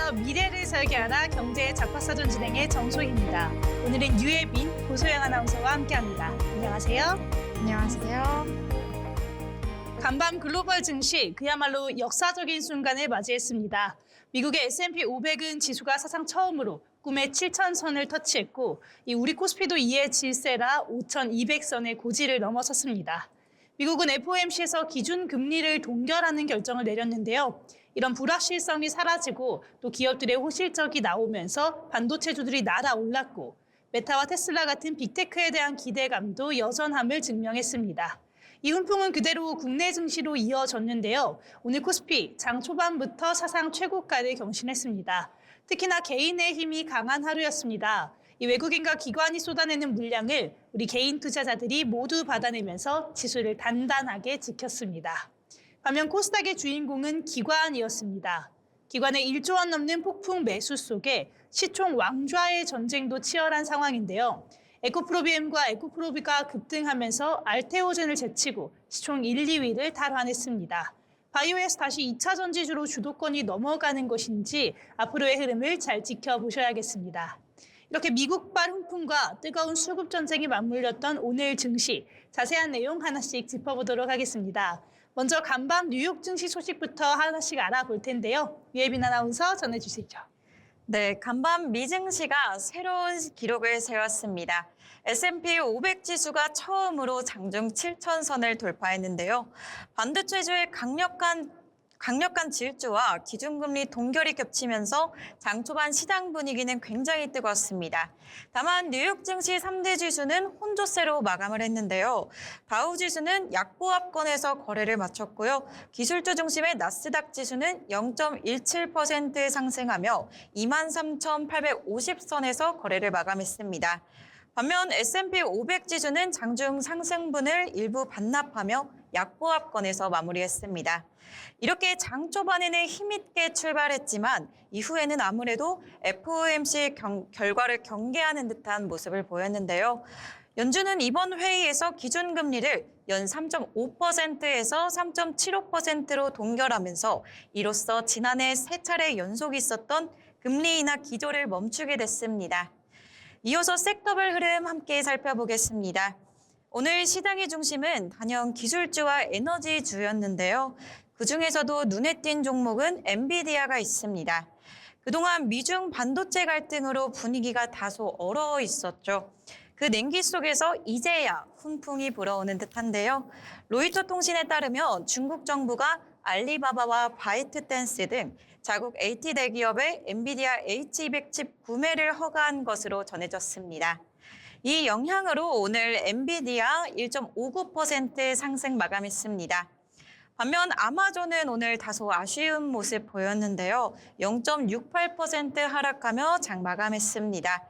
안녕하세요. 미래를 설계하라 경제 잡화사전 진행의 정소희입니다. 오늘은 유예빈, 고소영 아나운서와 함께합니다. 안녕하세요. 안녕하세요. 간밤 글로벌 증시 그야말로 역사적인 순간을 맞이했습니다. 미국의 S&P 500은 지수가 사상 처음으로 꿈의 7,000선을 터치했고 우리 코스피도 이에 질세라 5,200선의 고지를 넘어섰습니다. 미국은 FOMC에서 기준 금리를 동결하는 결정을 내렸는데요. 이런 불확실성이 사라지고 또 기업들의 호실적이 나오면서 반도체주들이 날아올랐고 메타와 테슬라 같은 빅테크에 대한 기대감도 여전함을 증명했습니다. 이 훈풍은 그대로 국내 증시로 이어졌는데요. 오늘 코스피 장 초반부터 사상 최고가를 경신했습니다. 특히나 개인의 힘이 강한 하루였습니다. 이 외국인과 기관이 쏟아내는 물량을 우리 개인 투자자들이 모두 받아내면서 지수를 단단하게 지켰습니다. 반면 코스닥의 주인공은 기관이었습니다. 기관의 1조 원 넘는 폭풍 매수 속에 시총 왕좌의 전쟁도 치열한 상황인데요. 에코프로비엠과 에코프로비가 급등하면서 알테오젠을 제치고 시총 1, 2위를 탈환했습니다. 바이오에서 다시 2차 전지주로 주도권이 넘어가는 것인지 앞으로의 흐름을 잘 지켜보셔야겠습니다. 이렇게 미국발 훈풍과 뜨거운 수급 전쟁이 맞물렸던 오늘 증시, 자세한 내용 하나씩 짚어보도록 하겠습니다. 먼저 간밤 뉴욕 증시 소식부터 하나씩 알아볼 텐데요. 유예빈 아나운서 전해주시죠. 네, 간밤 미증시가 새로운 기록을 세웠습니다. S&P 500 지수가 처음으로 장중 7,000선을 돌파했는데요. 반도체주의 강력한 질주와 기준금리 동결이 겹치면서 장 초반 시장 분위기는 굉장히 뜨거웠습니다. 다만 뉴욕 증시 3대 지수는 혼조세로 마감을 했는데요. 다우 지수는 약보합권에서 거래를 마쳤고요. 기술주 중심의 나스닥 지수는 0.17% 상승하며 23,850선에서 거래를 마감했습니다. 반면 S&P 500 지수는 장중 상승분을 일부 반납하며 약보합권에서 마무리했습니다. 이렇게 장 초반에는 힘있게 출발했지만 이후에는 아무래도 FOMC 결과를 경계하는 듯한 모습을 보였는데요. 연준은 이번 회의에서 기준금리를 연 3.5%에서 3.75%로 동결하면서 이로써 지난해 3차례 연속 있었던 금리 인하 기조를 멈추게 됐습니다. 이어서 섹터별 흐름 함께 살펴보겠습니다. 오늘 시장의 중심은 단연 기술주와 에너지주였는데요. 그중에서도 눈에 띈 종목은 엔비디아가 있습니다. 그동안 미중 반도체 갈등으로 분위기가 다소 얼어 있었죠. 그 냉기 속에서 이제야 훈풍이 불어오는 듯한데요. 로이터 통신에 따르면 중국 정부가 알리바바와 바이트댄스 등 자국 AT 대기업의 엔비디아 H200 칩 구매를 허가한 것으로 전해졌습니다. 이 영향으로 오늘 엔비디아 1.59% 상승 마감했습니다. 반면 아마존은 오늘 다소 아쉬운 모습 보였는데요. 0.68% 하락하며 장 마감했습니다.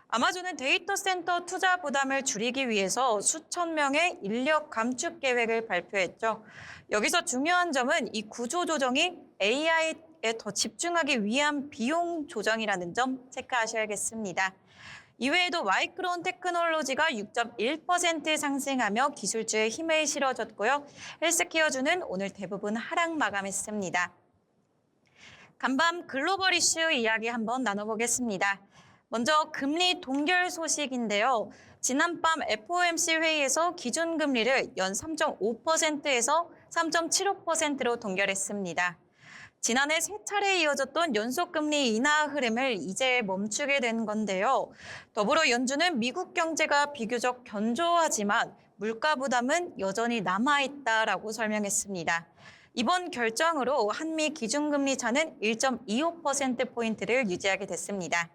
아마존은 데이터 센터 투자 부담을 줄이기 위해서 수천 명의 인력 감축 계획을 발표했죠. 여기서 중요한 점은 이 구조 조정이 AI에 더 집중하기 위한 비용 조정이라는 점 체크하셔야겠습니다. 이외에도 마이크론 테크놀로지가 6.1% 상승하며 기술주의 힘을 실어줬고요. 헬스케어주는 오늘 대부분 하락 마감했습니다. 간밤 글로벌 이슈 이야기 한번 나눠보겠습니다. 먼저 금리 동결 소식인데요. 지난밤 FOMC 회의에서 기준금리를 연 3.5%에서 3.75%로 동결했습니다. 지난해 3차례 이어졌던 연속금리 인하 흐름을 이제 멈추게 된 건데요. 더불어 연준은 미국 경제가 비교적 견조하지만 물가 부담은 여전히 남아있다라고 설명했습니다. 이번 결정으로 한미 기준금리 차는 1.25%포인트를 유지하게 됐습니다.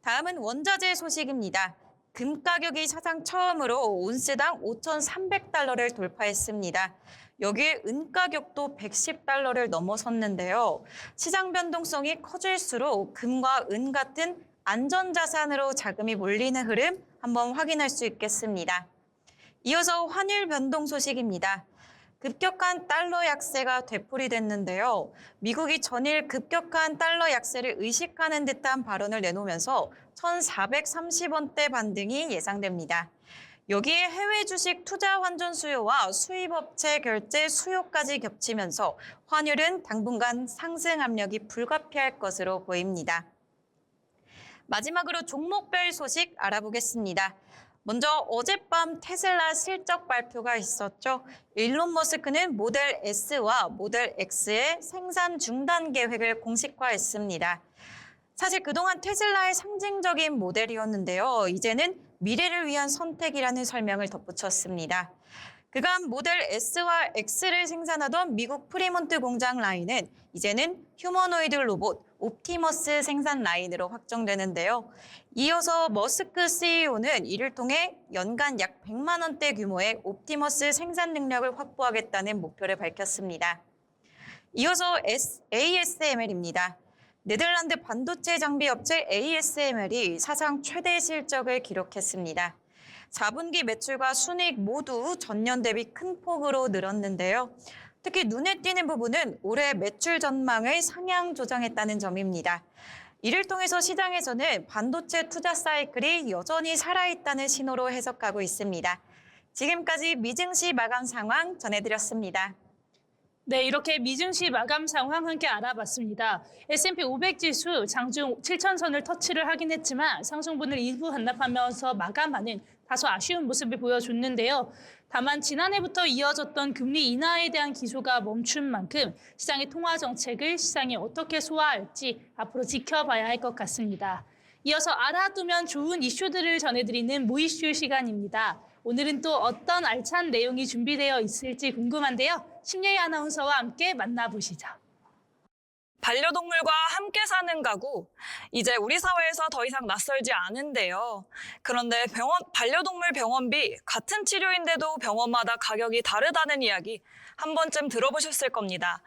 다음은 원자재 소식입니다. 금 가격이 사상 처음으로 온스당 5,300달러를 돌파했습니다. 여기에 은 가격도 110달러를 넘어섰는데요. 시장 변동성이 커질수록 금과 은 같은 안전자산으로 자금이 몰리는 흐름 한번 확인할 수 있겠습니다. 이어서 환율 변동 소식입니다. 급격한 달러 약세가 되풀이됐는데요. 미국이 전일 급격한 달러 약세를 의식하는 듯한 발언을 내놓으면서 1,430원대 반등이 예상됩니다. 여기에 해외 주식 투자 환전 수요와 수입업체 결제 수요까지 겹치면서 환율은 당분간 상승 압력이 불가피할 것으로 보입니다. 마지막으로 종목별 소식 알아보겠습니다. 먼저 어젯밤 테슬라 실적 발표가 있었죠. 일론 머스크는 모델 S와 모델 X의 생산 중단 계획을 공식화했습니다. 사실 그동안 테슬라의 상징적인 모델이었는데요. 이제는 미래를 위한 선택이라는 설명을 덧붙였습니다. 그간 모델 S와 X를 생산하던 미국 프리몬트 공장 라인은 이제는 휴머노이드 로봇 옵티머스 생산 라인으로 확정되는데요. 이어서 머스크 CEO는 이를 통해 연간 약 100만 원대 규모의 옵티머스 생산 능력을 확보하겠다는 목표를 밝혔습니다. 이어서 ASML입니다. 네덜란드 반도체 장비 업체 ASML이 사상 최대 실적을 기록했습니다. 4분기 매출과 순이익 모두 전년 대비 큰 폭으로 늘었는데요. 특히 눈에 띄는 부분은 올해 매출 전망을 상향 조정했다는 점입니다. 이를 통해서 시장에서는 반도체 투자 사이클이 여전히 살아있다는 신호로 해석하고 있습니다. 지금까지 미증시 마감 상황 전해드렸습니다. 네, 이렇게 미증시 마감 상황 함께 알아봤습니다. S&P 500 지수 장중 7,000선을 터치를 하긴 했지만 상승분을 일부 반납하면서 마감하는 다소 아쉬운 모습을 보여줬는데요. 다만 지난해부터 이어졌던 금리 인하에 대한 기소가 멈춘 만큼 시장의 통화 정책을 시장이 어떻게 소화할지 앞으로 지켜봐야 할 것 같습니다. 이어서 알아두면 좋은 이슈들을 전해드리는 모이슈 시간입니다. 오늘은 또 어떤 알찬 내용이 준비되어 있을지 궁금한데요. 신예희 아나운서와 함께 만나보시죠. 반려동물과 함께 사는 가구, 이제 우리 사회에서 더 이상 낯설지 않은데요. 그런데 반려동물 병원비, 같은 치료인데도 병원마다 가격이 다르다는 이야기 한 번쯤 들어보셨을 겁니다.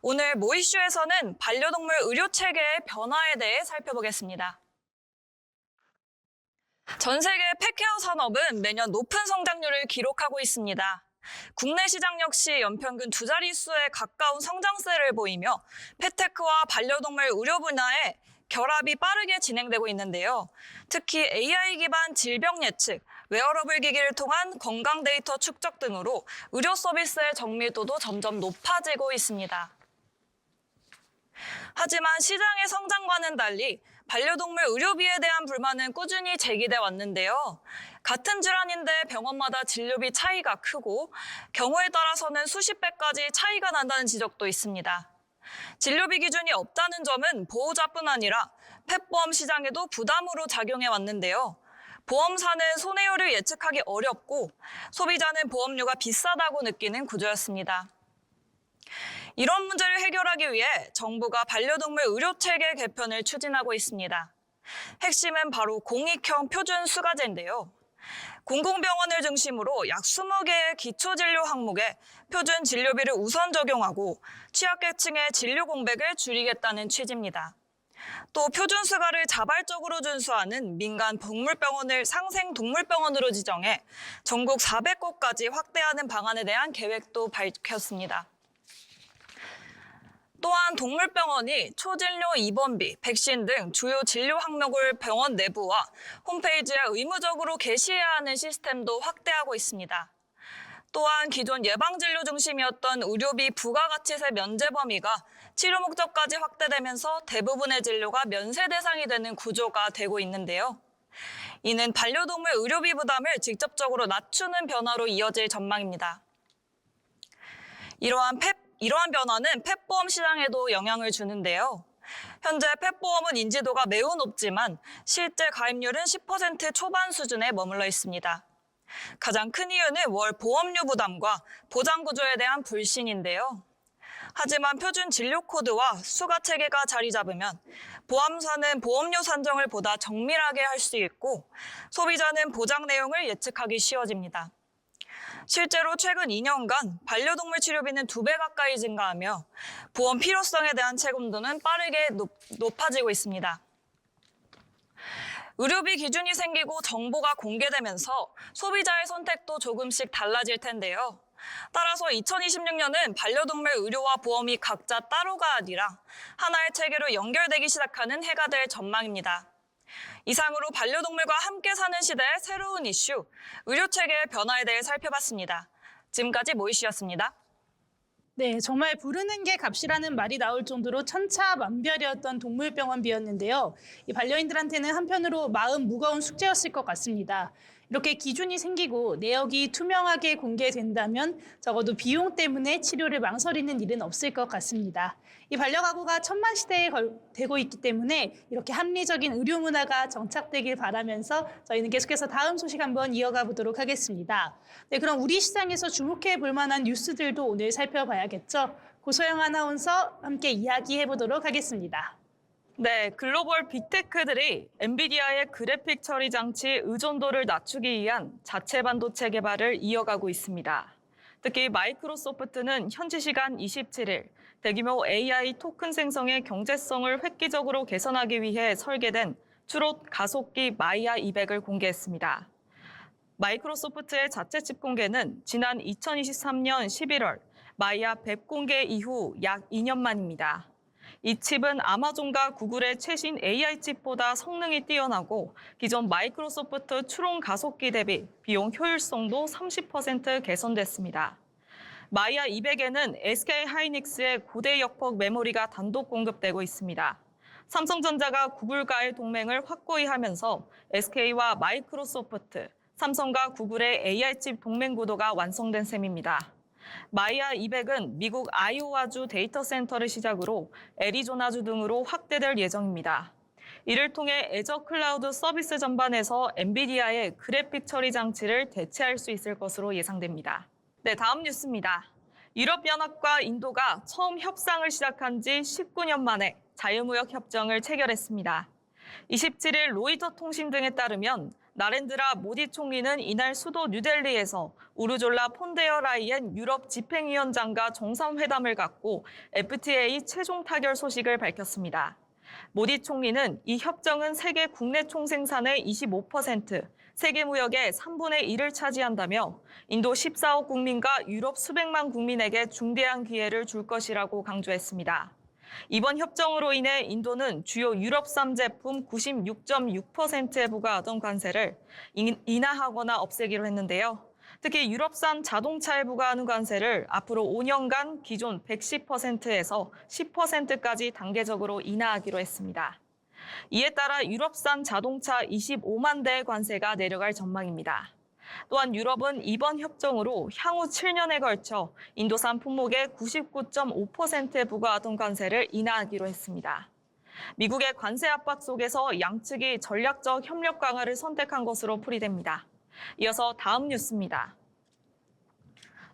오늘 모이슈에서는 반려동물 의료 체계의 변화에 대해 살펴보겠습니다. 전 세계 펫케어 산업은 매년 높은 성장률을 기록하고 있습니다. 국내 시장 역시 연평균 두 자릿수에 가까운 성장세를 보이며 펫테크와 반려동물 의료 분야에 결합이 빠르게 진행되고 있는데요. 특히 AI 기반 질병 예측, 웨어러블 기기를 통한 건강 데이터 축적 등으로 의료 서비스의 정밀도도 점점 높아지고 있습니다. 하지만 시장의 성장과는 달리 반려동물 의료비에 대한 불만은 꾸준히 제기돼 왔는데요. 같은 질환인데 병원마다 진료비 차이가 크고 경우에 따라서는 수십 배까지 차이가 난다는 지적도 있습니다. 진료비 기준이 없다는 점은 보호자뿐 아니라 펫보험 시장에도 부담으로 작용해 왔는데요. 보험사는 손해율을 예측하기 어렵고 소비자는 보험료가 비싸다고 느끼는 구조였습니다. 이런 문제를 해결하기 위해 정부가 반려동물 의료체계 개편을 추진하고 있습니다. 핵심은 바로 공익형 표준 수가제인데요. 공공병원을 중심으로 약 20개의 기초진료 항목에 표준 진료비를 우선 적용하고 취약계층의 진료 공백을 줄이겠다는 취지입니다. 또 표준 수가를 자발적으로 준수하는 민간 동물병원을 상생동물병원으로 지정해 전국 400곳까지 확대하는 방안에 대한 계획도 밝혔습니다. 또한 동물병원이 초진료 입원비, 백신 등 주요 진료 항목을 병원 내부와 홈페이지에 의무적으로 게시해야 하는 시스템도 확대하고 있습니다. 또한 기존 예방진료 중심이었던 의료비 부가가치세 면제 범위가 치료 목적까지 확대되면서 대부분의 진료가 면세 대상이 되는 구조가 되고 있는데요. 이는 반려동물 의료비 부담을 직접적으로 낮추는 변화로 이어질 전망입니다. 이러한 변화는 펫보험 시장에도 영향을 주는데요. 현재 펫보험은 인지도가 매우 높지만 실제 가입률은 10% 초반 수준에 머물러 있습니다. 가장 큰 이유는 월 보험료 부담과 보장 구조에 대한 불신인데요. 하지만 표준 진료 코드와 수가 체계가 자리 잡으면 보험사는 보험료 산정을 보다 정밀하게 할 수 있고 소비자는 보장 내용을 예측하기 쉬워집니다. 실제로 최근 2년간 반려동물 치료비는 2배 가까이 증가하며 보험 필요성에 대한 책임도는 빠르게 높아지고 있습니다. 의료비 기준이 생기고 정보가 공개되면서 소비자의 선택도 조금씩 달라질 텐데요. 따라서 2026년은 반려동물 의료와 보험이 각자 따로가 아니라 하나의 체계로 연결되기 시작하는 해가 될 전망입니다. 이상으로 반려동물과 함께 사는 시대의 새로운 이슈, 의료체계의 변화에 대해 살펴봤습니다. 지금까지 모이씨였습니다. 네, 정말 부르는 게 값이라는 말이 나올 정도로 천차만별이었던 동물병원비였는데요. 이 반려인들한테는 한편으로 마음 무거운 숙제였을 것 같습니다. 이렇게 기준이 생기고 내역이 투명하게 공개된다면 적어도 비용 때문에 치료를 망설이는 일은 없을 것 같습니다. 이 반려가구가 천만 시대에 되고 있기 때문에 이렇게 합리적인 의료 문화가 정착되길 바라면서 저희는 계속해서 다음 소식 한번 이어가 보도록 하겠습니다. 네, 그럼 우리 시장에서 주목해 볼 만한 뉴스들도 오늘 살펴봐야겠죠. 고소영 아나운서 함께 이야기해 보도록 하겠습니다. 네, 글로벌 빅테크들이 엔비디아의 그래픽 처리 장치 의존도를 낮추기 위한 자체 반도체 개발을 이어가고 있습니다. 특히 마이크로소프트는 현지 시간 27일 대규모 AI 토큰 생성의 경제성을 획기적으로 개선하기 위해 설계된 추롯 가속기 마이아 200을 공개했습니다. 마이크로소프트의 자체 칩 공개는 지난 2023년 11월 마이아 100 공개 이후 약 2년 만입니다. 이 칩은 아마존과 구글의 최신 AI 칩보다 성능이 뛰어나고 기존 마이크로소프트 추론 가속기 대비 비용 효율성도 30% 개선됐습니다. 마이아 200에는 SK 하이닉스의 고대 역폭 메모리가 단독 공급되고 있습니다. 삼성전자가 구글과의 동맹을 확고히 하면서 SK와 마이크로소프트, 삼성과 구글의 AI 칩 동맹 구도가 완성된 셈입니다. 마이아 200은 미국 아이오와주 데이터 센터를 시작으로 애리조나주 등으로 확대될 예정입니다. 이를 통해 애저 클라우드 서비스 전반에서 엔비디아의 그래픽 처리 장치를 대체할 수 있을 것으로 예상됩니다. 네, 다음 뉴스입니다. 유럽연합과 인도가 처음 협상을 시작한 지 19년 만에 자유무역 협정을 체결했습니다. 27일 로이터 통신 등에 따르면 나렌드라 모디 총리는 이날 수도 뉴델리에서 우르졸라 폰데어 라이엔 유럽 집행위원장과 정상회담을 갖고 FTA 최종 타결 소식을 밝혔습니다. 모디 총리는 이 협정은 세계 국내 총생산의 25%, 세계 무역의 3분의 1을 차지한다며 인도 14억 국민과 유럽 수백만 국민에게 중대한 기회를 줄 것이라고 강조했습니다. 이번 협정으로 인해 인도는 주요 유럽산 제품 96.6%에 부과하던 관세를 인하하거나 없애기로 했는데요. 특히 유럽산 자동차에 부과하는 관세를 앞으로 5년간 기존 110%에서 10%까지 단계적으로 인하하기로 했습니다. 이에 따라 유럽산 자동차 25만 대의 관세가 내려갈 전망입니다. 또한 유럽은 이번 협정으로 향후 7년에 걸쳐 인도산 품목의 99.5%에 부과하던 관세를 인하하기로 했습니다. 미국의 관세 압박 속에서 양측이 전략적 협력 강화를 선택한 것으로 풀이됩니다. 이어서 다음 뉴스입니다.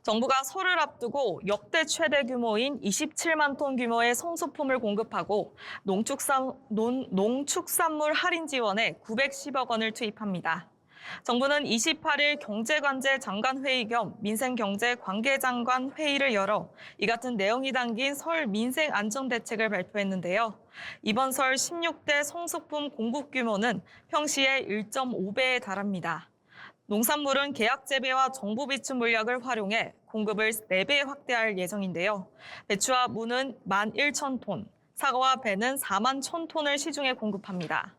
정부가 설을 앞두고 역대 최대 규모인 27만 톤 규모의 성소품을 공급하고 농축산물 할인 지원에 910억 원을 투입합니다. 정부는 28일 경제관제 장관회의 겸 민생경제관계장관 회의를 열어 이 같은 내용이 담긴 설 민생안정대책을 발표했는데요. 이번 설 16대 성소품 공급 규모는 평시의 1.5배에 달합니다. 농산물은 계약 재배와 정부 비축 물약을 활용해 공급을 4배 확대할 예정인데요. 배추와 무는 11,000톤, 사과와 배는 4만 1,000톤을 시중에 공급합니다.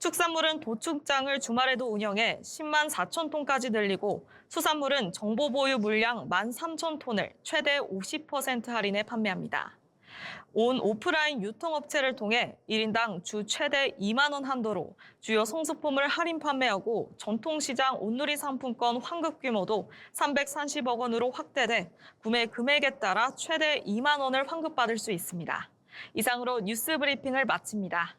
축산물은 도축장을 주말에도 운영해 10만 4천 톤까지 늘리고 수산물은 정보 보유 물량 13,000톤을 최대 50% 할인해 판매합니다. 온 오프라인 유통업체를 통해 1인당 주 최대 2만 원 한도로 주요 성소품을 할인 판매하고 전통시장 온누리 상품권 환급 규모도 330억 원으로 확대돼 구매 금액에 따라 최대 2만 원을 환급받을 수 있습니다. 이상으로 뉴스 브리핑을 마칩니다.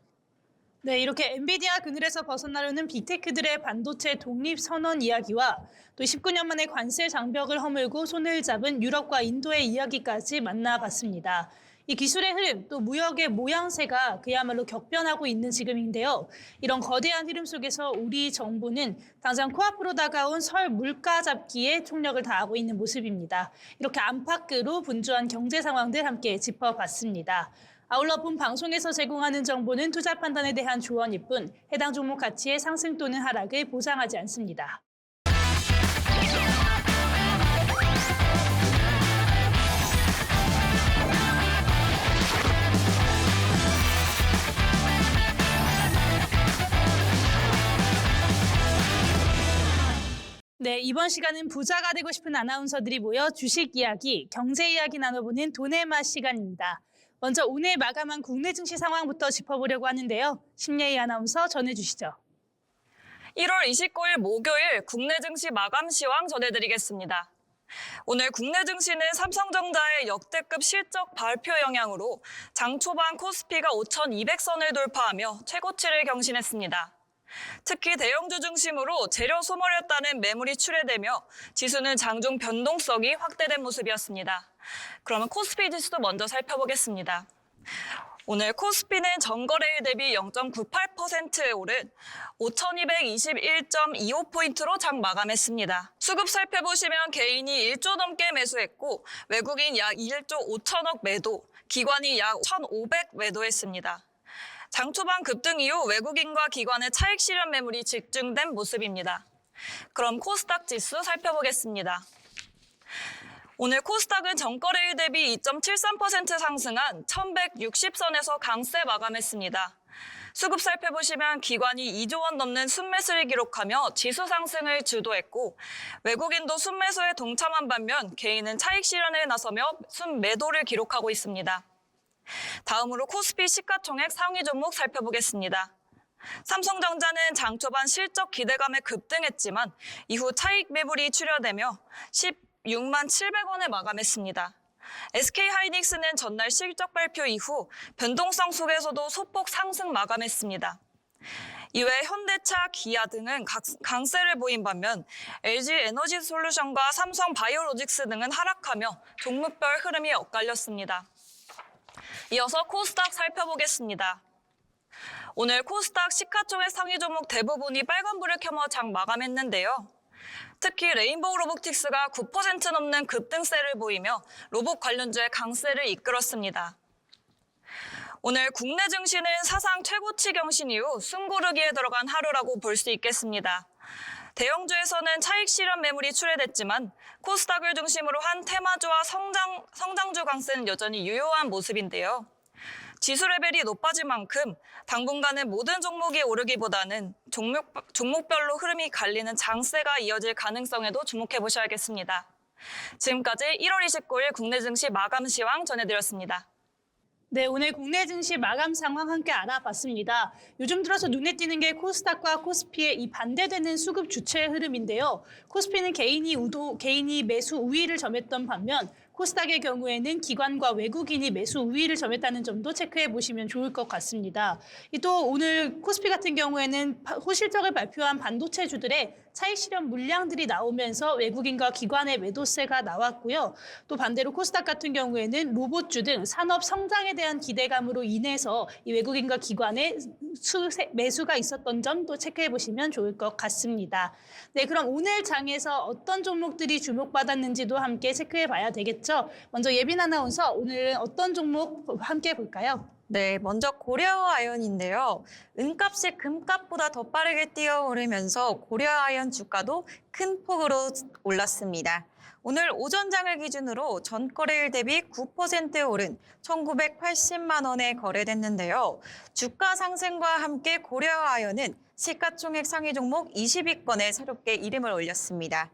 네, 이렇게 엔비디아 그늘에서 벗어나려는 빅테크들의 반도체 독립 선언 이야기와 또 19년 만에 관세 장벽을 허물고 손을 잡은 유럽과 인도의 이야기까지 만나봤습니다. 이 기술의 흐름, 또 무역의 모양새가 그야말로 격변하고 있는 지금인데요. 이런 거대한 흐름 속에서 우리 정부는 당장 코앞으로 다가온 설 물가 잡기에 총력을 다하고 있는 모습입니다. 이렇게 안팎으로 분주한 경제 상황들 함께 짚어봤습니다. 아울러 본 방송에서 제공하는 정보는 투자 판단에 대한 조언일 뿐 해당 종목 가치의 상승 또는 하락을 보장하지 않습니다. 네, 이번 시간은 부자가 되고 싶은 아나운서들이 모여 주식 이야기, 경제 이야기 나눠보는 돈의 맛 시간입니다. 먼저 오늘 마감한 국내 증시 상황부터 짚어보려고 하는데요. 심예희 아나운서 전해주시죠. 1월 29일 목요일 국내 증시 마감 시황 전해드리겠습니다. 오늘 국내 증시는 삼성전자의 역대급 실적 발표 영향으로 장 초반 코스피가 5,200선을 돌파하며 최고치를 경신했습니다. 특히 대형주 중심으로 재료 소모였다는 매물이 출회되며 지수는 장중 변동성이 확대된 모습이었습니다. 그러면 코스피 지수도 먼저 살펴보겠습니다. 오늘 코스피는 전거래일 대비 0.98% 오른 5,221.25포인트로 장 마감했습니다. 수급 살펴보시면 개인이 1조 넘게 매수했고 외국인 약 1조 5천억 매도, 기관이 약 1,500 매도했습니다. 장 초반 급등 이후 외국인과 기관의 차익 실현 매물이 집중된 모습입니다. 그럼 코스닥 지수 살펴보겠습니다. 오늘 코스닥은 전거래일 대비 2.73% 상승한 1160선에서 강세 마감했습니다. 수급 살펴보시면 기관이 2조 원 넘는 순매수를 기록하며 지수 상승을 주도했고 외국인도 순매수에 동참한 반면 개인은 차익 실현에 나서며 순매도를 기록하고 있습니다. 다음으로 코스피 시가총액 상위 종목 살펴보겠습니다. 삼성전자는 장 초반 실적 기대감에 급등했지만 이후 차익 매물이 출현되며 16만 700원에 마감했습니다. SK하이닉스는 전날 실적 발표 이후 변동성 속에서도 소폭 상승 마감했습니다. 이외 현대차, 기아 등은 강세를 보인 반면 LG에너지솔루션과 삼성바이오로직스 등은 하락하며 종목별 흐름이 엇갈렸습니다. 이어서 코스닥 살펴보겠습니다. 오늘 코스닥 시가총액 상위 종목 대부분이 빨간불을 켜며 장 마감했는데요. 특히 레인보우 로보틱스가 9% 넘는 급등세를 보이며 로봇 관련주의 강세를 이끌었습니다. 오늘 국내 증시는 사상 최고치 경신 이후 숨고르기에 들어간 하루라고 볼 수 있겠습니다. 대형주에서는 차익 실현 매물이 출회됐지만 코스닥을 중심으로 한 테마주와 성장주 강세는 여전히 유효한 모습인데요. 지수 레벨이 높아진 만큼 당분간은 모든 종목이 오르기보다는 종목별로 흐름이 갈리는 장세가 이어질 가능성에도 주목해 보셔야겠습니다. 지금까지 1월 29일 국내 증시 마감 시황 전해드렸습니다. 네, 오늘 국내 증시 마감 상황 함께 알아봤습니다. 요즘 들어서 눈에 띄는 게 코스닥과 코스피의 이 반대되는 수급 주체 흐름인데요. 코스피는 개인이 매수 우위를 점했던 반면 코스닥의 경우에는 기관과 외국인이 매수 우위를 점했다는 점도 체크해 보시면 좋을 것 같습니다. 또 오늘 코스피 같은 경우에는 호실적을 발표한 반도체주들의 차익 실현 물량들이 나오면서 외국인과 기관의 매도세가 나왔고요. 또 반대로 코스닥 같은 경우에는 로봇주 등 산업 성장에 대한 기대감으로 인해서 이 외국인과 기관의 매수가 있었던 점도 체크해 보시면 좋을 것 같습니다. 네, 그럼 오늘 장에서 어떤 종목들이 주목받았는지도 함께 체크해 봐야 되겠죠. 먼저 예빈 아나운서, 오늘은 어떤 종목 함께 볼까요? 네, 먼저 고려아연인데요. 은값이 금값보다 더 빠르게 뛰어오르면서 고려아연 주가도 큰 폭으로 올랐습니다. 오늘 오전장을 기준으로 전거래일 대비 9% 오른 1,980만 원에 거래됐는데요. 주가 상승과 함께 고려아연은 시가총액 상위 종목 20위권에 새롭게 이름을 올렸습니다.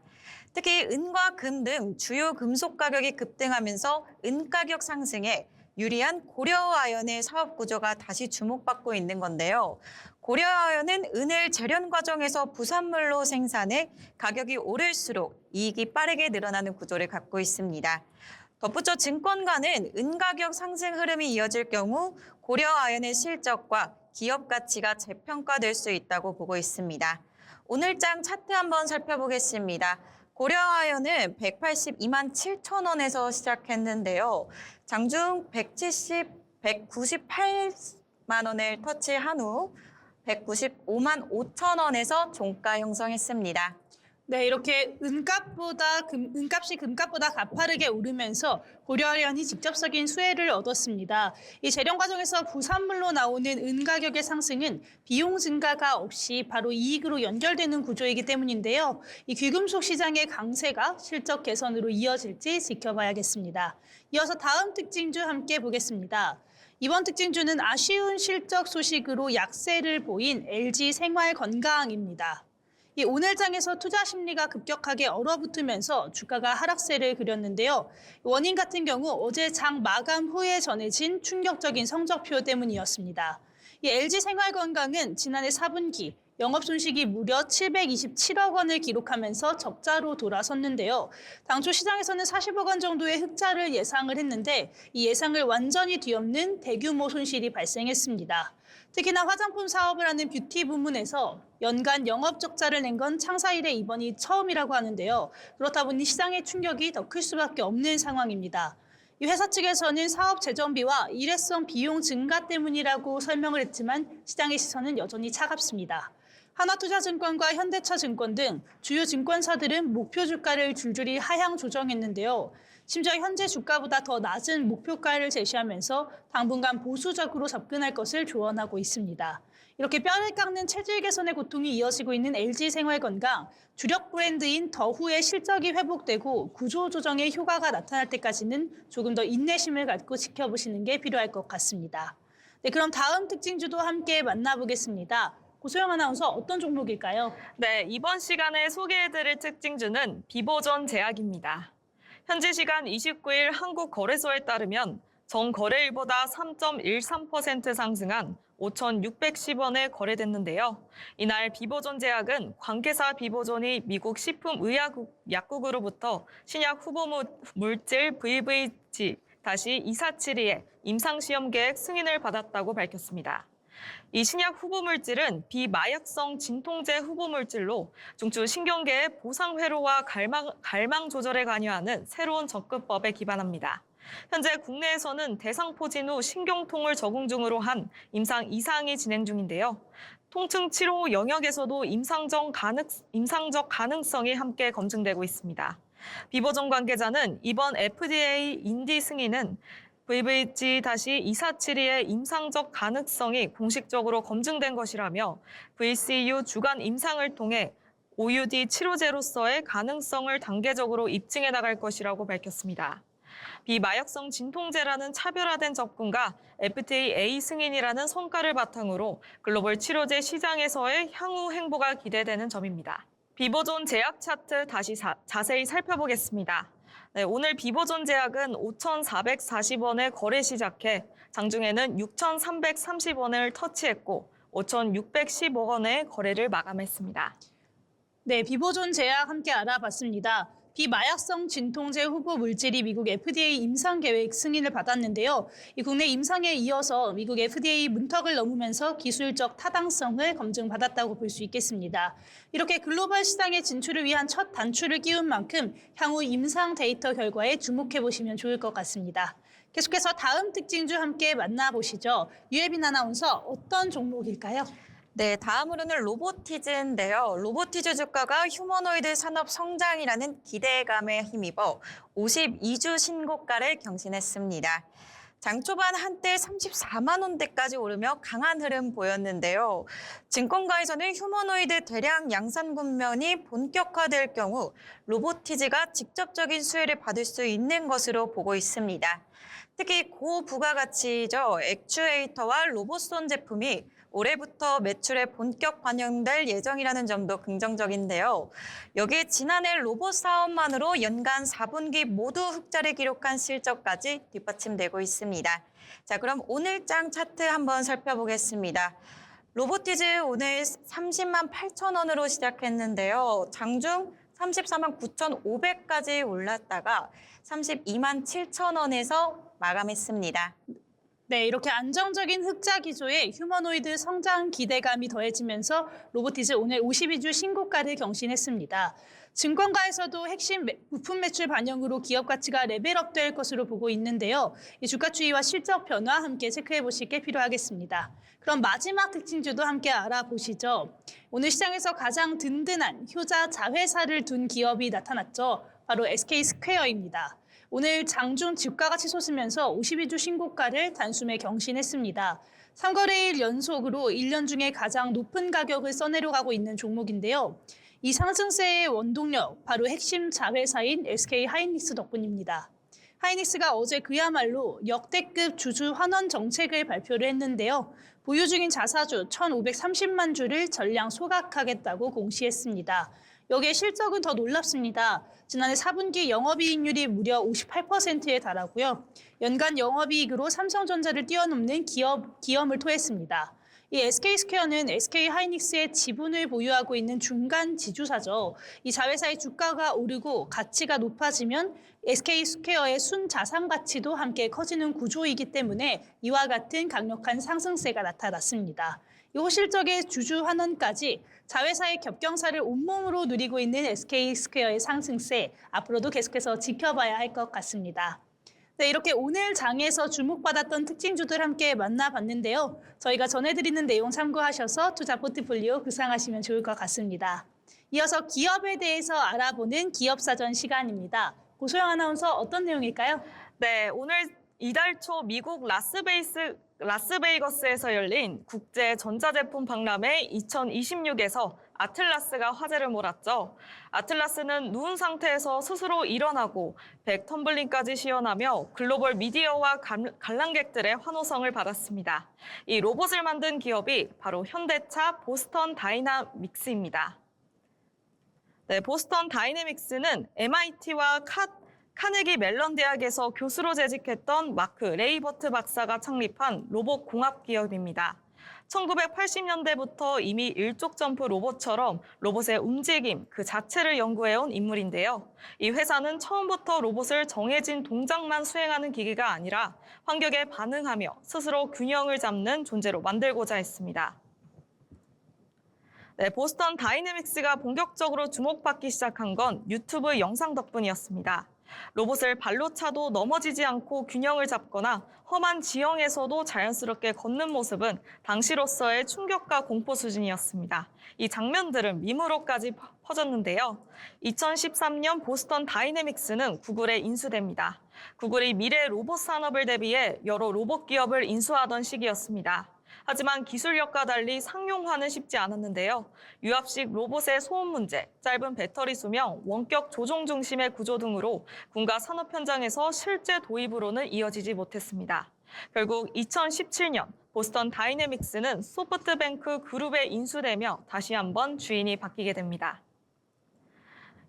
특히 은과 금 등 주요 금속 가격이 급등하면서 은 가격 상승에 유리한 고려아연의 사업 구조가 다시 주목받고 있는 건데요. 고려아연은 은을 재련 과정에서 부산물로 생산해 가격이 오를수록 이익이 빠르게 늘어나는 구조를 갖고 있습니다. 덧붙여 증권가는 은 가격 상승 흐름이 이어질 경우 고려아연의 실적과 기업 가치가 재평가될 수 있다고 보고 있습니다. 오늘장 차트 한번 살펴보겠습니다. 고려아연은 182만 7천 원에서 시작했는데요. 장중 198만 원을 터치한 후 195만 5천 원에서 종가 형성했습니다. 네, 이렇게 은값이 금값보다 가파르게 오르면서 고려아연이 직접적인 수혜를 얻었습니다. 이 재련 과정에서 부산물로 나오는 은 가격의 상승은 비용 증가가 없이 바로 이익으로 연결되는 구조이기 때문인데요. 이 귀금속 시장의 강세가 실적 개선으로 이어질지 지켜봐야겠습니다. 이어서 다음 특징주 함께 보겠습니다. 이번 특징주는 아쉬운 실적 소식으로 약세를 보인 LG생활건강입니다. 이 오늘장에서 투자 심리가 급격하게 얼어붙으면서 주가가 하락세를 그렸는데요. 원인 같은 경우 어제 장 마감 후에 전해진 충격적인 성적표 때문이었습니다. 이 LG생활건강은 지난해 4분기 영업 손실이 무려 727억 원을 기록하면서 적자로 돌아섰는데요. 당초 시장에서는 40억 원 정도의 흑자를 예상을 했는데 이 예상을 완전히 뒤엎는 대규모 손실이 발생했습니다. 특히나 화장품 사업을 하는 뷰티 부문에서 연간 영업 적자를 낸 건 창사 이래 이번이 처음이라고 하는데요. 그렇다 보니 시장의 충격이 더 클 수밖에 없는 상황입니다. 이 회사 측에서는 사업 재정비와 일회성 비용 증가 때문이라고 설명을 했지만 시장의 시선은 여전히 차갑습니다. 하나투자증권과 현대차증권 등 주요 증권사들은 목표 주가를 줄줄이 하향 조정했는데요. 심지어 현재 주가보다 더 낮은 목표가를 제시하면서 당분간 보수적으로 접근할 것을 조언하고 있습니다. 이렇게 뼈를 깎는 체질 개선의 고통이 이어지고 있는 LG생활건강, 주력 브랜드인 더후의 실적이 회복되고 구조조정의 효과가 나타날 때까지는 조금 더 인내심을 갖고 지켜보시는 게 필요할 것 같습니다. 네, 그럼 다음 특징주도 함께 만나보겠습니다. 고소영 아나운서, 어떤 종목일까요? 네, 이번 시간에 소개해드릴 특징주는 비보존 제약입니다. 현지 시간 29일 한국거래소에 따르면 전거래일보다 3.13% 상승한 5,610원에 거래됐는데요. 이날 비보존 제약은 관계사 비보존이 미국 식품의약국으로부터 신약 후보 물질 VVG-2472의 임상시험 계획 승인을 받았다고 밝혔습니다. 이 신약 후보 물질은 비마약성 진통제 후보 물질로 중추 신경계의 보상 회로와 갈망 조절에 관여하는 새로운 접근법에 기반합니다. 현재 국내에서는 대상포진 후 신경통을 적응 중으로 한 임상 2상이 진행 중인데요. 통증 치료 영역에서도 임상적 가능성이 함께 검증되고 있습니다. 비보존 관계자는 이번 FDA 인디 승인은 VVG-2472의 임상적 가능성이 공식적으로 검증된 것이라며 VCU 주간 임상을 통해 OUD 치료제로서의 가능성을 단계적으로 입증해 나갈 것이라고 밝혔습니다. 비마약성 진통제라는 차별화된 접근과 FDA 승인이라는 성과를 바탕으로 글로벌 치료제 시장에서의 향후 행보가 기대되는 점입니다. 비보존 제약 차트 다시 자세히 살펴보겠습니다. 네, 오늘 비보존 제약은 5,440원에 거래 시작해 장중에는 6,330원을 터치했고 5,610원에 거래를 마감했습니다. 네, 비보존 제약 함께 알아봤습니다. 비마약성 진통제 후보 물질이 미국 FDA 임상 계획 승인을 받았는데요. 이 국내 임상에 이어서 미국 FDA 문턱을 넘으면서 기술적 타당성을 검증받았다고 볼 수 있겠습니다. 이렇게 글로벌 시장에 진출을 위한 첫 단추를 끼운 만큼 향후 임상 데이터 결과에 주목해 보시면 좋을 것 같습니다. 계속해서 다음 특징주 함께 만나보시죠. 유혜빈 아나운서, 어떤 종목일까요? 네, 다음으로는 로보티즈인데요. 로보티즈 주가가 휴머노이드 산업 성장이라는 기대감에 힘입어 52주 신고가를 경신했습니다. 장 초반 한때 34만 원대까지 오르며 강한 흐름 보였는데요. 증권가에서는 휴머노이드 대량 양산 국면이 본격화될 경우 로보티즈가 직접적인 수혜를 받을 수 있는 것으로 보고 있습니다. 특히 고부가가치죠. 액추에이터와 로봇손 제품이 올해부터 매출에 본격 반영될 예정이라는 점도 긍정적인데요. 여기에 지난해 로봇 사업만으로 연간 4분기 모두 흑자를 기록한 실적까지 뒷받침되고 있습니다. 자, 그럼 오늘장 차트 한번 살펴보겠습니다. 로보티즈 오늘 30만 8천 원으로 시작했는데요. 장중 34만 9,500까지 올랐다가 32만 7천 원에서 마감했습니다. 네, 이렇게 안정적인 흑자 기조에 휴머노이드 성장 기대감이 더해지면서 로보티즈 오늘 52주 신고가를 경신했습니다. 증권가에서도 핵심 부품 매출 반영으로 기업 가치가 레벨업될 것으로 보고 있는데요. 이 주가 추이와 실적 변화 함께 체크해 보실 게 필요하겠습니다. 그럼 마지막 특징주도 함께 알아보시죠. 오늘 시장에서 가장 든든한 효자 자회사를 둔 기업이 나타났죠. 바로 SK스퀘어입니다. 오늘 장중 주가가 치솟으면서 52주 신고가를 단숨에 경신했습니다. 3거래일 연속으로 1년 중에 가장 높은 가격을 써내려가고 있는 종목인데요. 이 상승세의 원동력, 바로 핵심 자회사인 SK하이닉스 덕분입니다. 하이닉스가 어제 그야말로 역대급 주주 환원 정책을 발표를 했는데요. 보유 중인 자사주 1,530만 주를 전량 소각하겠다고 공시했습니다. 여기에 실적은 더 놀랍습니다. 지난해 4분기 영업이익률이 무려 58%에 달하고요. 연간 영업이익으로 삼성전자를 뛰어넘는 기염을 토했습니다. 이 SK스퀘어는 SK하이닉스의 지분을 보유하고 있는 중간 지주사죠. 이 자회사의 주가가 오르고 가치가 높아지면 SK스퀘어의 순자산 가치도 함께 커지는 구조이기 때문에 이와 같은 강력한 상승세가 나타났습니다. 이 호실적의 주주 환원까지 자회사의 겹경사를 온몸으로 누리고 있는 SK스퀘어의 상승세, 앞으로도 계속해서 지켜봐야 할 것 같습니다. 네, 이렇게 오늘 장에서 주목받았던 특징주들 함께 만나봤는데요. 저희가 전해드리는 내용 참고하셔서 투자 포트폴리오 구상하시면 좋을 것 같습니다. 이어서 기업에 대해서 알아보는 기업사전 시간입니다. 고소영 아나운서 어떤 내용일까요? 네, 오늘 이달 초 미국 라스베이거스에서 열린 국제 전자제품 박람회 2026에서 아틀라스가 화제를 몰았죠. 아틀라스는 누운 상태에서 스스로 일어나고 백텀블링까지 시연하며 글로벌 미디어와 관람객들의 환호성을 받았습니다. 이 로봇을 만든 기업이 바로 현대차 보스턴 다이나믹스입니다. 네, 보스턴 다이내믹스는 MIT와 카네기 멜런 대학에서 교수로 재직했던 마크 레이버트 박사가 창립한 로봇 공합 기업입니다. 1980년대부터 이미 일족점프 로봇처럼 로봇의 움직임 그 자체를 연구해온 인물인데요. 이 회사는 처음부터 로봇을 정해진 동작만 수행하는 기기가 아니라 환경에 반응하며 스스로 균형을 잡는 존재로 만들고자 했습니다. 네, 보스턴 다이내믹스가 본격적으로 주목받기 시작한 건 유튜브 영상 덕분이었습니다. 로봇을 발로 차도 넘어지지 않고 균형을 잡거나 험한 지형에서도 자연스럽게 걷는 모습은 당시로서의 충격과 공포 수준이었습니다. 이 장면들은 밈으로까지 퍼졌는데요. 2013년 보스턴 다이내믹스는 구글에 인수됩니다. 구글이 미래 로봇 산업을 대비해 여러 로봇 기업을 인수하던 시기였습니다. 하지만 기술력과 달리 상용화는 쉽지 않았는데요. 유압식 로봇의 소음 문제, 짧은 배터리 수명, 원격 조종 중심의 구조 등으로 군가 산업 현장에서 실제 도입으로는 이어지지 못했습니다. 결국 2017년 보스턴 다이내믹스는 소프트뱅크 그룹에 인수되며 다시 한번 주인이 바뀌게 됩니다.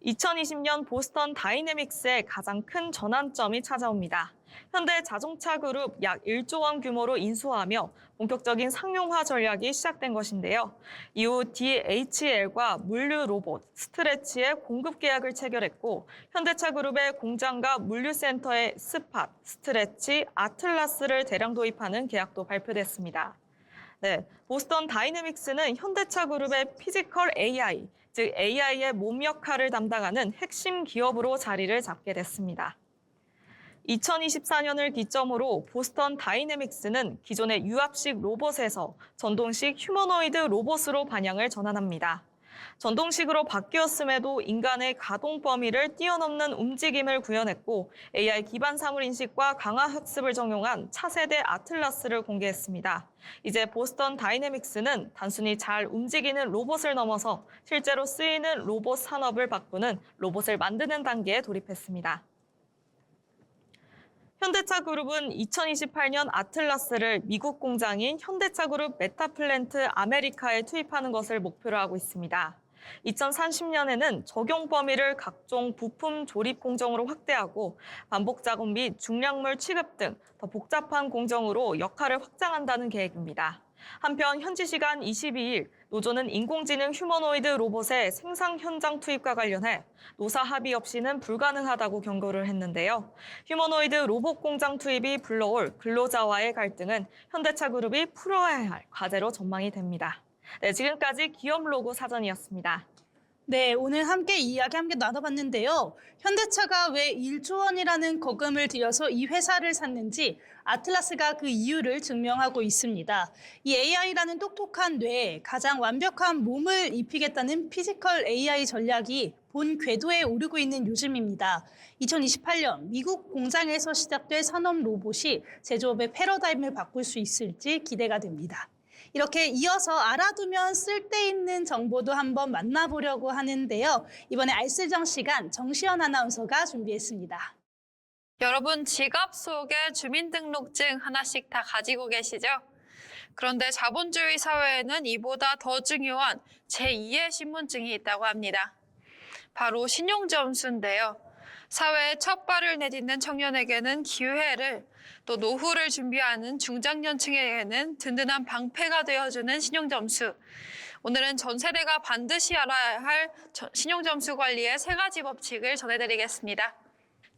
2020년 보스턴 다이내믹스의 가장 큰 전환점이 찾아옵니다. 현대 자동차 그룹 약 1조 원 규모로 인수하며 본격적인 상용화 전략이 시작된 것인데요. 이후 DHL과 물류 로봇 스트레치의 공급 계약을 체결했고 현대차 그룹의 공장과 물류센터에 스팟, 스트레치, 아틀라스를 대량 도입하는 계약도 발표됐습니다. 네, 보스턴 다이내믹스는 현대차 그룹의 피지컬 AI, 즉 AI의 몸 역할을 담당하는 핵심 기업으로 자리를 잡게 됐습니다. 2024년을 기점으로 보스턴 다이내믹스는 기존의 유압식 로봇에서 전동식 휴머노이드 로봇으로 방향을 전환합니다. 전동식으로 바뀌었음에도 인간의 가동 범위를 뛰어넘는 움직임을 구현했고 AI 기반 사물 인식과 강화 학습을 적용한 차세대 아틀라스를 공개했습니다. 이제 보스턴 다이내믹스는 단순히 잘 움직이는 로봇을 넘어서 실제로 쓰이는 로봇 산업을 바꾸는 로봇을 만드는 단계에 돌입했습니다. 현대차 그룹은 2028년 아틀라스를 미국 공장인 현대차 그룹 메타플랜트 아메리카에 투입하는 것을 목표로 하고 있습니다. 2030년에는 적용 범위를 각종 부품 조립 공정으로 확대하고 반복 작업 및 중량물 취급 등 더 복잡한 공정으로 역할을 확장한다는 계획입니다. 한편 현지 시간 22일 노조는 인공지능 휴머노이드 로봇의 생산 현장 투입과 관련해 노사 합의 없이는 불가능하다고 경고를 했는데요. 휴머노이드 로봇 공장 투입이 불러올 근로자와의 갈등은 현대차 그룹이 풀어야 할 과제로 전망이 됩니다. 네, 지금까지 기업 로고 사전이었습니다. 네, 오늘 함께 이야기 나눠봤는데요. 현대차가 왜 1조 원이라는 거금을 들여서 이 회사를 샀는지 아틀라스가 그 이유를 증명하고 있습니다. 이 AI라는 똑똑한 뇌에 가장 완벽한 몸을 입히겠다는 피지컬 AI 전략이 본 궤도에 오르고 있는 요즘입니다. 2028년 미국 공장에서 시작될 산업 로봇이 제조업의 패러다임을 바꿀 수 있을지 기대가 됩니다. 이렇게 이어서 알아두면 쓸데있는 정보도 한번 만나보려고 하는데요. 이번에 알쓸정 시간 정시연 아나운서가 준비했습니다. 여러분 지갑 속에 주민등록증 하나씩 다 가지고 계시죠? 그런데 자본주의 사회에는 이보다 더 중요한 제2의 신분증이 있다고 합니다. 바로 신용점수인데요. 사회에 첫 발을 내딛는 청년에게는 기회를, 또 노후를 준비하는 중장년층에게는 든든한 방패가 되어주는 신용점수. 오늘은 전 세대가 반드시 알아야 할 신용점수 관리의 3가지 법칙을 전해드리겠습니다.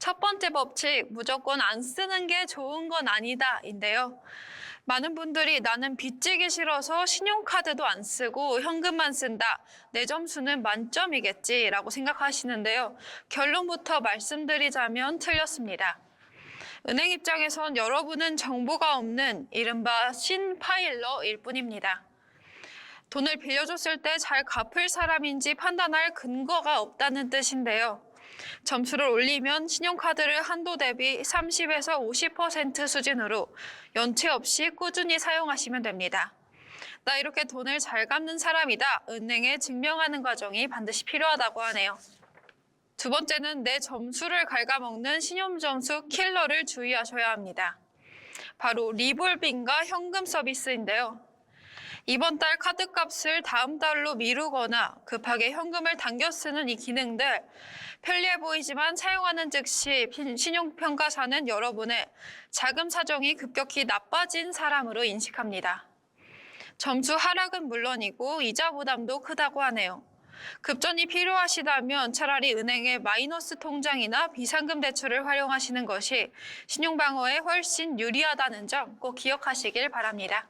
첫 번째 법칙, 무조건 안 쓰는 게 좋은 건 아니다인데요. 많은 분들이 나는 빚지기 싫어서 신용카드도 안 쓰고 현금만 쓴다. 내 점수는 만점이겠지라고 생각하시는데요. 결론부터 말씀드리자면 틀렸습니다. 은행 입장에선 여러분은 정보가 없는 이른바 신파일러일 뿐입니다. 돈을 빌려줬을 때 잘 갚을 사람인지 판단할 근거가 없다는 뜻인데요. 점수를 올리면 신용카드를 한도 대비 30에서 50% 수준으로 연체 없이 꾸준히 사용하시면 됩니다. 나 이렇게 돈을 잘 갚는 사람이다. 은행에 증명하는 과정이 반드시 필요하다고 하네요. 두 번째는 내 점수를 갉아먹는 신용점수 킬러를 주의하셔야 합니다. 바로 리볼빙과 현금 서비스인데요. 이번 달 카드값을 다음 달로 미루거나 급하게 현금을 당겨 쓰는 이 기능들, 편리해 보이지만 사용하는 즉시 신용평가사는 여러분의 자금 사정이 급격히 나빠진 사람으로 인식합니다. 점수 하락은 물론이고 이자 부담도 크다고 하네요. 급전이 필요하시다면 차라리 은행의 마이너스 통장이나 비상금 대출을 활용하시는 것이 신용방어에 훨씬 유리하다는 점 꼭 기억하시길 바랍니다.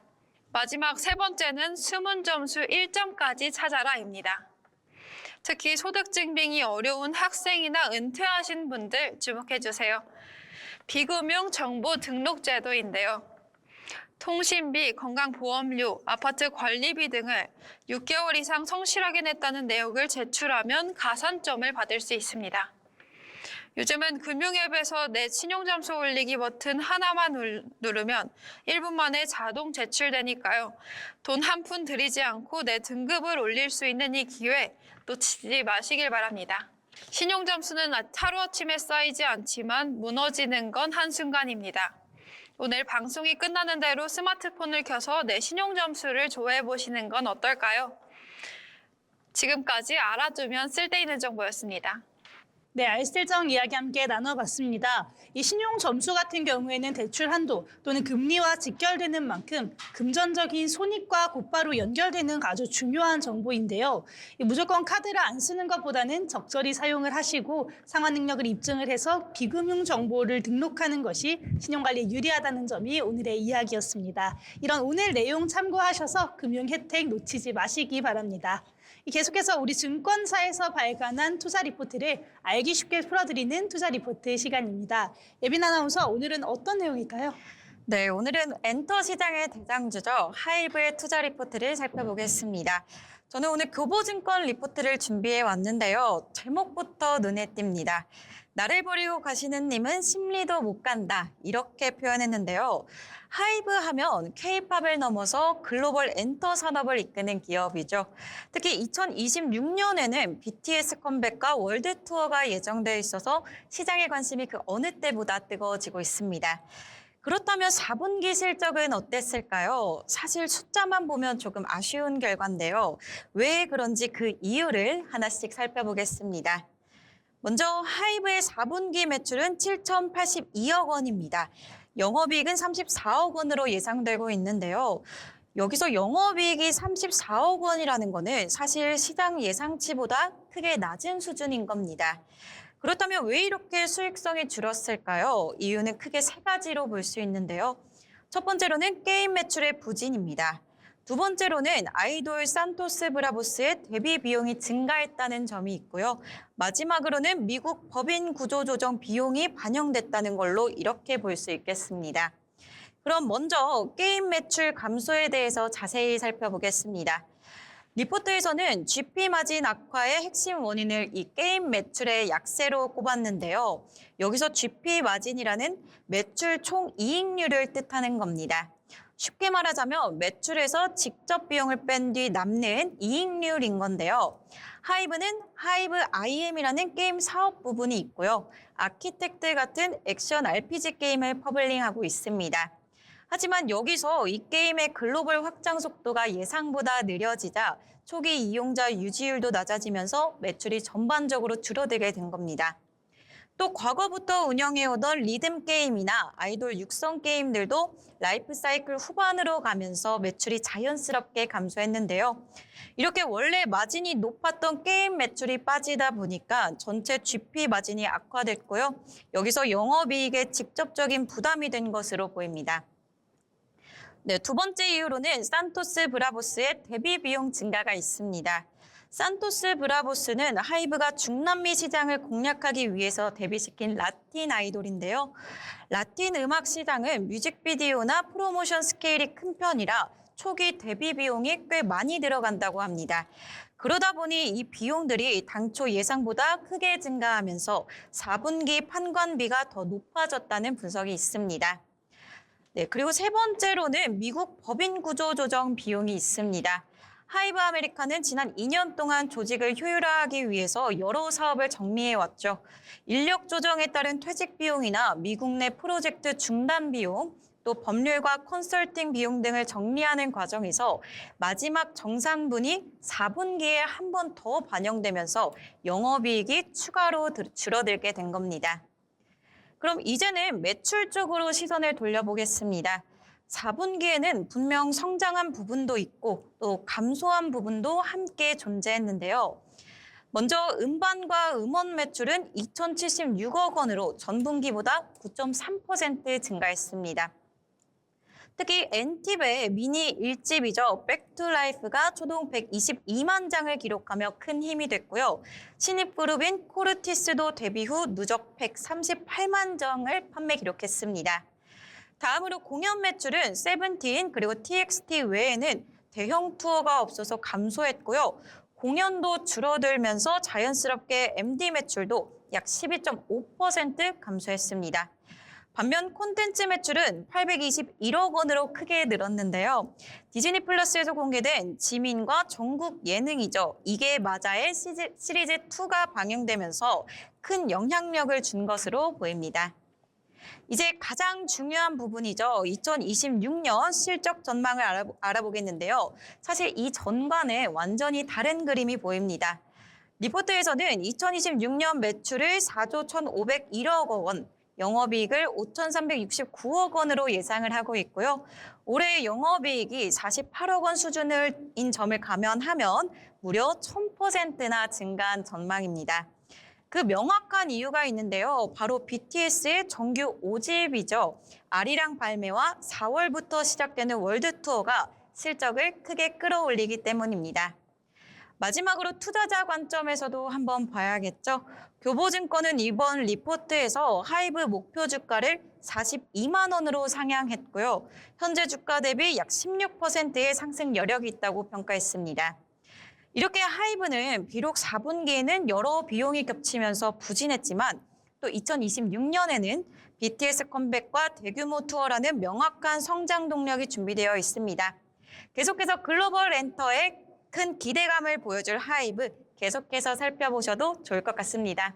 마지막 3번째는 숨은 점수 1점까지 찾아라입니다. 특히 소득증빙이 어려운 학생이나 은퇴하신 분들 주목해주세요. 비금융 정보 등록 제도인데요. 통신비, 건강보험료, 아파트 관리비 등을 6개월 이상 성실하게 냈다는 내역을 제출하면 가산점을 받을 수 있습니다. 요즘은 금융앱에서 내 신용점수 올리기 버튼 하나만 누르면 1분 만에 자동 제출되니까요. 돈 한 푼 들이지 않고 내 등급을 올릴 수 있는 이 기회 놓치지 마시길 바랍니다. 신용점수는 하루아침에 쌓이지 않지만 무너지는 건 한순간입니다. 오늘 방송이 끝나는 대로 스마트폰을 켜서 내 신용점수를 조회해 보시는 건 어떨까요? 지금까지 알아두면 쓸데있는 정보였습니다. 네, 알쓸정 이야기 함께 나눠봤습니다. 이 신용 점수 같은 경우에는 대출 한도 또는 금리와 직결되는 만큼 금전적인 손익과 곧바로 연결되는 아주 중요한 정보인데요. 무조건 카드를 안 쓰는 것보다는 적절히 사용을 하시고 상환 능력을 입증을 해서 비금융 정보를 등록하는 것이 신용관리에 유리하다는 점이 오늘의 이야기였습니다. 이런 오늘 내용 참고하셔서 금융 혜택 놓치지 마시기 바랍니다. 계속해서 우리 증권사에서 발간한 투자 리포트를 알기 쉽게 풀어드리는 투자 리포트 시간입니다. 예빈 아나운서, 오늘은 어떤 내용일까요? 네, 오늘은 엔터 시장의 대장주죠. 하이브의 투자 리포트를 살펴보겠습니다. 저는 오늘 교보증권 리포트를 준비해 왔는데요. 제목부터 눈에 띕니다. 나를 버리고 가시는 님은 심리도 못 간다. 이렇게 표현했는데요. 하이브 하면 K-팝을 넘어서 글로벌 엔터 산업을 이끄는 기업이죠. 특히 2026년에는 BTS 컴백과 월드 투어가 예정되어 있어서 시장의 관심이 그 어느 때보다 뜨거워지고 있습니다. 그렇다면 4분기 실적은 어땠을까요? 사실 숫자만 보면 조금 아쉬운 결과인데요. 왜 그런지 그 이유를 하나씩 살펴보겠습니다. 먼저 하이브의 4분기 매출은 7,082억 원입니다. 영업이익은 34억 원으로 예상되고 있는데요. 여기서 영업이익이 34억 원이라는 거는 사실 시장 예상치보다 크게 낮은 수준인 겁니다. 그렇다면 왜 이렇게 수익성이 줄었을까요? 이유는 크게 3가지로 볼 수 있는데요. 첫 번째로는 게임 매출의 부진입니다. 두 번째로는 아이돌 산토스 브라보스의 데뷔 비용이 증가했다는 점이 있고요. 마지막으로는 미국 법인 구조조정 비용이 반영됐다는 걸로 이렇게 볼 수 있겠습니다. 그럼 먼저 게임 매출 감소에 대해서 자세히 살펴보겠습니다. 리포트에서는 GP 마진 악화의 핵심 원인을 이 게임 매출의 약세로 꼽았는데요. 여기서 GP 마진이라는 매출 총 이익률을 뜻하는 겁니다. 쉽게 말하자면 매출에서 직접 비용을 뺀 뒤 남는 이익률인 건데요. 하이브는 하이브 IM이라는 게임 사업 부분이 있고요. 아키텍트 같은 액션 RPG 게임을 퍼블링하고 있습니다. 하지만 여기서 이 게임의 글로벌 확장 속도가 예상보다 느려지자 초기 이용자 유지율도 낮아지면서 매출이 전반적으로 줄어들게 된 겁니다. 또 과거부터 운영해오던 리듬 게임이나 아이돌 육성 게임들도 라이프 사이클 후반으로 가면서 매출이 자연스럽게 감소했는데요. 이렇게 원래 마진이 높았던 게임 매출이 빠지다 보니까 전체 GP 마진이 악화됐고요. 여기서 영업이익에 직접적인 부담이 된 것으로 보입니다. 네, 두 번째 이유로는 산토스 브라보스의 데뷔 비용 증가가 있습니다. 산토스 브라보스는 하이브가 중남미 시장을 공략하기 위해서 데뷔시킨 라틴 아이돌인데요. 라틴 음악 시장은 뮤직비디오나 프로모션 스케일이 큰 편이라 초기 데뷔 비용이 꽤 많이 들어간다고 합니다. 그러다 보니 이 비용들이 당초 예상보다 크게 증가하면서 4분기 판관비가 더 높아졌다는 분석이 있습니다. 네, 그리고 세 번째로는 미국 법인 구조 조정 비용이 있습니다. 하이브 아메리카는 지난 2년 동안 조직을 효율화하기 위해서 여러 사업을 정리해왔죠. 인력 조정에 따른 퇴직 비용이나 미국 내 프로젝트 중단 비용, 또 법률과 컨설팅 비용 등을 정리하는 과정에서 마지막 정산분이 4분기에 한 번 더 반영되면서 영업이익이 추가로 줄어들게 된 겁니다. 그럼 이제는 매출 쪽으로 시선을 돌려보겠습니다. 4분기에는 분명 성장한 부분도 있고 또 감소한 부분도 함께 존재했는데요. 먼저 음반과 음원 매출은 2,076억 원으로 전분기보다 9.3% 증가했습니다. 특히 엔팁의 미니 1집이죠. 백투라이프가 초동 122만 장을 기록하며 큰 힘이 됐고요. 신입 그룹인 코르티스도 데뷔 후 누적 138만 장을 판매 기록했습니다. 다음으로 공연 매출은 세븐틴 그리고 TXT 외에는 대형 투어가 없어서 감소했고요. 공연도 줄어들면서 자연스럽게 MD 매출도 약 12.5% 감소했습니다. 반면 콘텐츠 매출은 821억 원으로 크게 늘었는데요. 디즈니 플러스에서 공개된 지민과 전국 예능이죠. 이게 맞아의 시리즈 2가 방영되면서 큰 영향력을 준 것으로 보입니다. 이제 가장 중요한 부분이죠. 2026년 실적 전망을 알아보겠는데요. 사실 이 전과는 완전히 다른 그림이 보입니다. 리포트에서는 2026년 매출을 4조 1,501억 원, 영업이익을 5,369억 원으로 예상을 하고 있고요. 올해 영업이익이 48억 원 수준인 점을 감안하면 무려 1,000%나 증가한 전망입니다. 그 명확한 이유가 있는데요. 바로 BTS의 정규 5집이죠. 아리랑 발매와 4월부터 시작되는 월드 투어가 실적을 크게 끌어올리기 때문입니다. 마지막으로 투자자 관점에서도 한번 봐야겠죠. 교보증권은 이번 리포트에서 하이브 목표 주가를 42만 원으로 상향했고요. 현재 주가 대비 약 16%의 상승 여력이 있다고 평가했습니다. 이렇게 하이브는 비록 4분기에는 여러 비용이 겹치면서 부진했지만 또 2026년에는 BTS 컴백과 대규모 투어라는 명확한 성장 동력이 준비되어 있습니다. 계속해서 글로벌 엔터에 큰 기대감을 보여줄 하이브 계속해서 살펴보셔도 좋을 것 같습니다.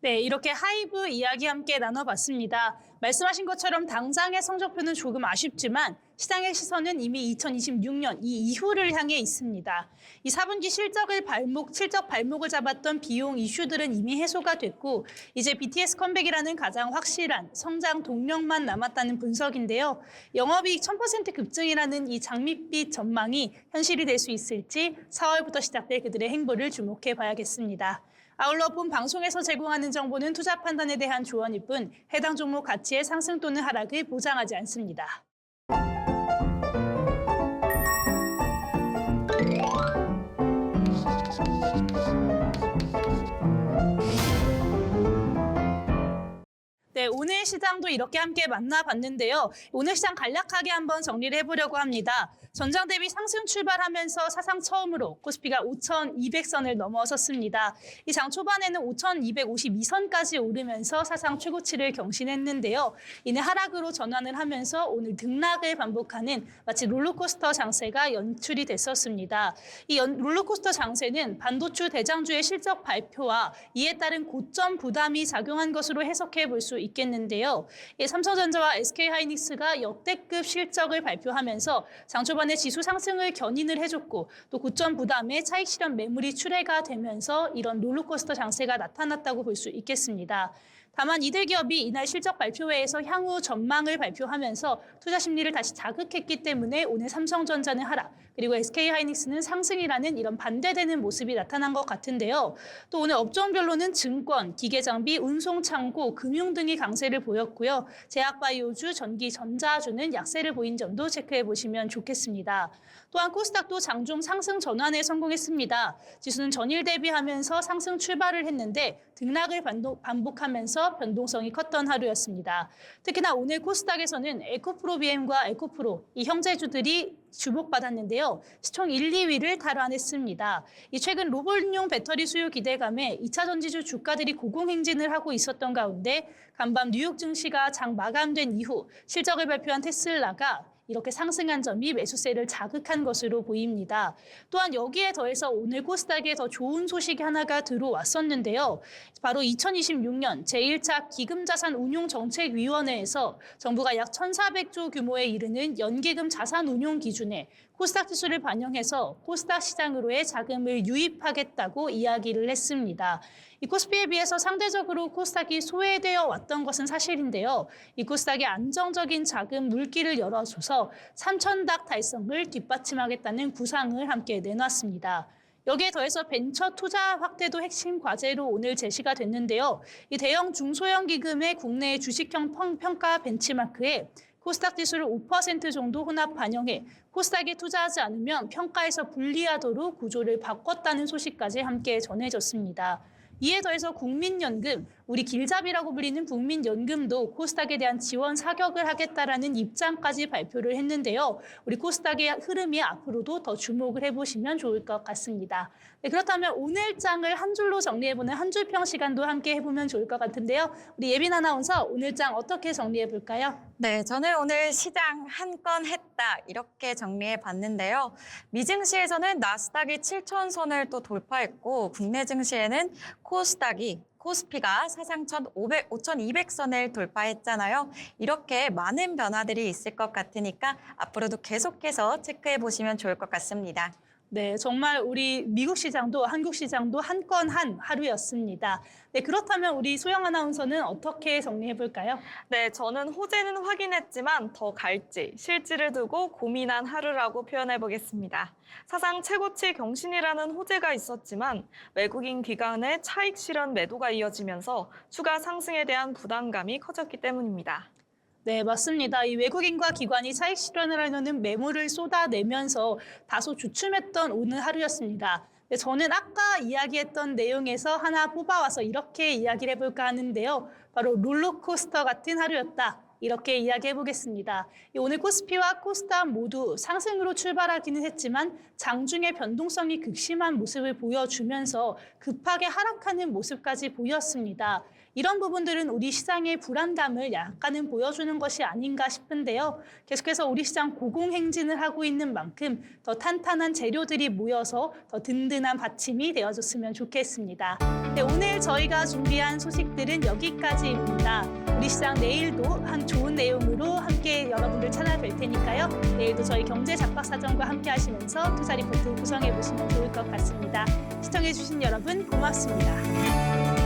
네, 이렇게 하이브 이야기 함께 나눠봤습니다. 말씀하신 것처럼 당장의 성적표는 조금 아쉽지만 시장의 시선은 이미 2026년 이 이후를 향해 있습니다. 이 4분기 실적 발목을 잡았던 비용 이슈들은 이미 해소가 됐고 이제 BTS 컴백이라는 가장 확실한 성장 동력만 남았다는 분석인데요. 영업이익 1000% 급증이라는 이 장밋빛 전망이 현실이 될 수 있을지 4월부터 시작될 그들의 행보를 주목해 봐야겠습니다. 아울러 본 방송에서 제공하는 정보는 투자 판단에 대한 조언일 뿐 해당 종목 가치의 상승 또는 하락을 보장하지 않습니다. 네, 오늘 시장도 이렇게 함께 만나봤는데요. 오늘 시장 간략하게 한번 정리를 해보려고 합니다. 전장 대비 상승 출발하면서 사상 처음으로 코스피가 5,200선을 넘어섰습니다. 이 장 초반에는 5,252선까지 오르면서 사상 최고치를 경신했는데요. 이내 하락으로 전환을 하면서 오늘 등락을 반복하는 마치 롤러코스터 장세가 연출이 됐었습니다. 이 롤러코스터 장세는 반도체 대장주의 실적 발표와 이에 따른 고점 부담이 작용한 것으로 해석해 볼 수 있겠는데요. 삼성전자와 SK하이닉스가 역대급 실적을 발표하면서 장 초반에 지수 상승을 견인을 해줬고 또 고점 부담에 차익 실현 매물이 출회가 되면서 이런 롤러코스터 장세가 나타났다고 볼 수 있겠습니다. 다만 이들 기업이 이날 실적 발표회에서 향후 전망을 발표하면서 투자 심리를 다시 자극했기 때문에 오늘 삼성전자는 하락, 그리고 SK하이닉스는 상승이라는 이런 반대되는 모습이 나타난 것 같은데요. 또 오늘 업종별로는 증권, 기계장비, 운송창고, 금융 등이 강세를 보였고요. 제약바이오주, 전기, 전자주는 약세를 보인 점도 체크해 보시면 좋겠습니다. 또한 코스닥도 장중 상승 전환에 성공했습니다. 지수는 전일 대비하면서 상승 출발을 했는데 등락을 반복하면서 변동성이 컸던 하루였습니다. 특히나 오늘 코스닥에서는 에코프로비엠과 에코프로 이 형제주들이 주목받았는데요. 시총 1, 2위를 탈환했습니다. 이 최근 로봇용 배터리 수요 기대감에 2차 전지주 주가들이 고공행진을 하고 있었던 가운데 간밤 뉴욕 증시가 장 마감된 이후 실적을 발표한 테슬라가 이렇게 상승한 점이 매수세를 자극한 것으로 보입니다. 또한 여기에 더해서 오늘 코스닥에 더 좋은 소식이 하나가 들어왔었는데요. 바로 2026년 제1차 기금자산운용정책위원회에서 정부가 약 1,400조 규모에 이르는 연기금 자산운용 기준에 코스닥 지수를 반영해서 코스닥 시장으로의 자금을 유입하겠다고 이야기를 했습니다. 이 코스피에 비해서 상대적으로 코스닥이 소외되어 왔던 것은 사실인데요. 이 코스닥의 안정적인 자금 물길을 열어줘서 3,000닥 달성을 뒷받침하겠다는 구상을 함께 내놨습니다. 여기에 더해서 벤처 투자 확대도 핵심 과제로 오늘 제시가 됐는데요. 이 대형 중소형 기금의 국내 주식형 평가 벤치마크에 코스닥 지수를 5% 정도 혼합 반영해 코스닥에 투자하지 않으면 평가에서 불리하도록 구조를 바꿨다는 소식까지 함께 전해졌습니다. 이에 더해서 국민연금, 우리 길잡이라고 불리는 국민연금도 코스닥에 대한 지원 사격을 하겠다라는 입장까지 발표를 했는데요. 우리 코스닥의 흐름이 앞으로도 더 주목을 해보시면 좋을 것 같습니다. 네, 그렇다면 오늘 장을 한 줄로 정리해보는 한 줄평 시간도 함께 해보면 좋을 것 같은데요. 우리 예빈 아나운서 오늘 장 어떻게 정리해볼까요? 네, 저는 오늘 시장 한 건 했다 이렇게 정리해 봤는데요. 미증시에서는 나스닥이 7,000선을 또 돌파했고 국내 증시에는 코스피가 사상 5,200선을 돌파했잖아요. 이렇게 많은 변화들이 있을 것 같으니까 앞으로도 계속해서 체크해 보시면 좋을 것 같습니다. 네, 정말 우리 미국 시장도 한국 시장도 한 건 한 하루였습니다. 네, 그렇다면 우리 소영 아나운서는 어떻게 정리해 볼까요? 네, 저는 호재는 확인했지만 더 갈지, 실지를 두고 고민한 하루라고 표현해 보겠습니다. 사상 최고치 경신이라는 호재가 있었지만 외국인 기관의 차익 실현 매도가 이어지면서 추가 상승에 대한 부담감이 커졌기 때문입니다. 네, 맞습니다. 이 외국인과 기관이 차익 실현을 하려는 매물을 쏟아내면서 다소 주춤했던 오늘 하루였습니다. 네, 저는 아까 이야기했던 내용에서 하나 뽑아와서 이렇게 이야기를 해볼까 하는데요. 바로 롤러코스터 같은 하루였다. 이렇게 이야기해보겠습니다. 오늘 코스피와 코스닥 모두 상승으로 출발하기는 했지만 장중에 변동성이 극심한 모습을 보여주면서 급하게 하락하는 모습까지 보였습니다. 이런 부분들은 우리 시장의 불안감을 약간은 보여주는 것이 아닌가 싶은데요. 계속해서 우리 시장 고공행진을 하고 있는 만큼 더 탄탄한 재료들이 모여서 더 든든한 받침이 되어줬으면 좋겠습니다. 네, 오늘 저희가 준비한 소식들은 여기까지입니다. 우리 시장 내일도 한 좋은 내용으로 함께 여러분들 찾아뵐 테니까요. 내일도 저희 경제잡박사전과 함께 하시면서 투자 리포트 구성해 보시면 좋을 것 같습니다. 시청해 주신 여러분 고맙습니다.